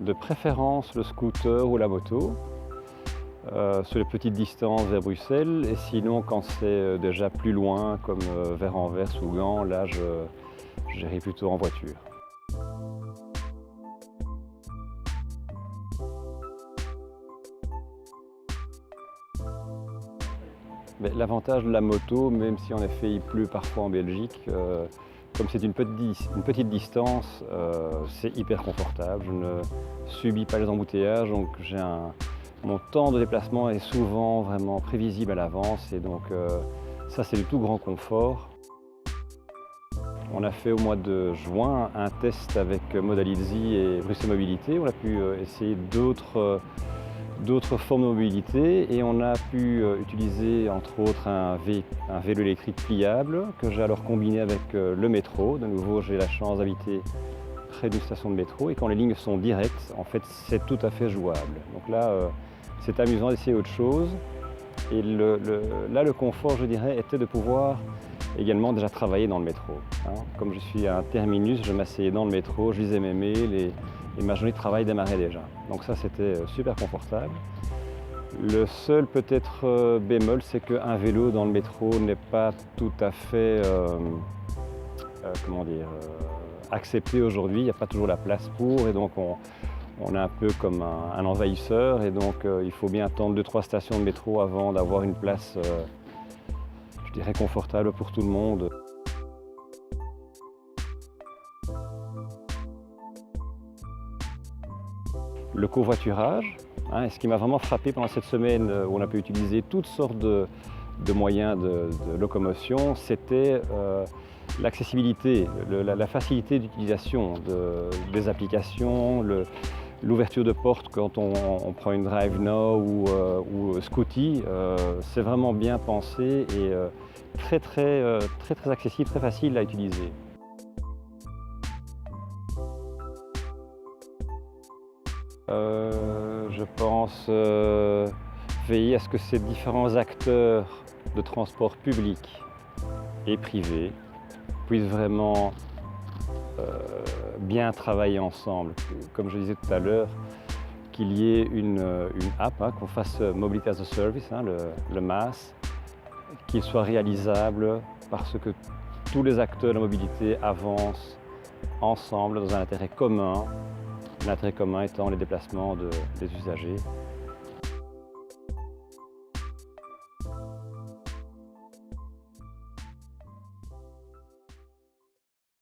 De préférence le scooter ou la moto, sur les petites distances vers Bruxelles, et sinon quand c'est déjà plus loin, comme vers Anvers ou Gand, là j'irai plutôt en voiture. L'avantage de la moto, même si en effet il pleut parfois en Belgique, comme c'est une petite distance, c'est hyper confortable. Je ne subis pas les embouteillages, donc mon temps de déplacement est souvent vraiment prévisible à l'avance, et donc ça c'est du tout grand confort. On a fait au mois de juin un test avec Modality et Bruxelles Mobilité. On a pu essayer d'autres formes de mobilité, et on a pu utiliser entre autres un vélo électrique pliable que j'ai alors combiné avec le métro. De nouveau, j'ai la chance d'habiter près d'une station de métro, et quand les lignes sont directes, en fait, c'est tout à fait jouable. Donc là, c'est amusant d'essayer autre chose. Et là, le confort, je dirais, était de pouvoir également déjà travailler dans le métro. Comme je suis à un terminus, je m'asseyais dans le métro, je lisais mes mails, et ma journée de travail démarrait déjà. Donc ça, c'était super confortable. Le seul peut-être bémol, c'est qu'un vélo dans le métro n'est pas tout à fait accepté aujourd'hui. Il n'y a pas toujours la place pour, et donc on est un peu comme un envahisseur, et donc il faut bien attendre 2-3 stations de métro avant d'avoir une place, je dirais, confortable pour tout le monde. Le covoiturage, et ce qui m'a vraiment frappé pendant cette semaine où on a pu utiliser toutes sortes de moyens de locomotion, c'était l'accessibilité, la facilité d'utilisation des applications, l'ouverture de porte quand on prend une Drive Now ou Scooty. C'est vraiment bien pensé et très accessible, très facile à utiliser. Je pense veiller à ce que ces différents acteurs de transport public et privé puissent vraiment bien travailler ensemble. Comme je disais tout à l'heure, qu'il y ait une app, qu'on fasse Mobility as a Service, le MaaS, qu'il soit réalisable parce que tous les acteurs de la mobilité avancent ensemble dans un intérêt commun. L'intérêt commun étant les déplacements des usagers.